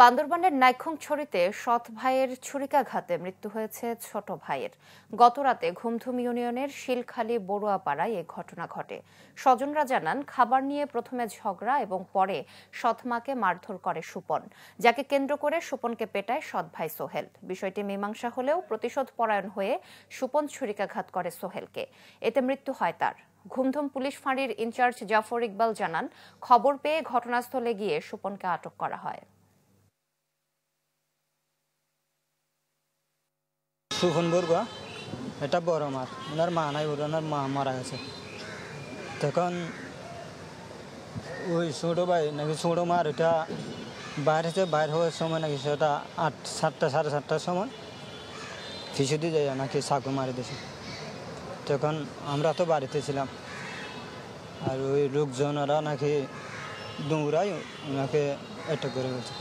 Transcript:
বান্দরবানের নাইক্ষ্যংছড়িতে সৎ ভাইয়ের ছুরিকাঘাতে মৃত্যু হয়েছে ছোট ভাইয়ের। গতরাতে ঘুমধুম ইউনিয়নের শিলখালী বড়ুয়াপাড়ায় এ ঘটনা ঘটে। স্বজনরা জানান, খাবার নিয়ে প্রথমে ঝগড়া এবং পরে সৎ মাকে মারধর করে সুপন, যাকে কেন্দ্র করে সুপনকে পেটায় সৎ ভাই সোহেল। বিষয়টি মীমাংসা হলেও প্রতিশোধ পরায়ণ হয়ে সুপন ছুরিকাঘাত করে সোহেলকে। এতে মৃত্যু হয় তার। ঘুমধুম পুলিশ ফাঁড়ির ইনচার্জ জাফর ইকবাল জানান, খবর পেয়ে ঘটনাস্থলে গিয়ে সুপনকে আটক করা হয়। সুপন বড়ুয়া, এটা বড় মার, ওনার মা নাই, ওনার মা মারা গেছে। তখন ওই ছোটো ভাই নাকি ছোটো মার এটা বাইর হওয়ার সময় নাকি সেটা 7টা সাড়ে 7টার সময় ফিসুদি যায় নাকি চাকু মারি দিয়েছে। তখন আমরা তো বাড়িতে ছিলাম, আর ওই লোকজনেরা নাকি দৌড়ায় ওনাকে অ্যাটাক করে গেছে।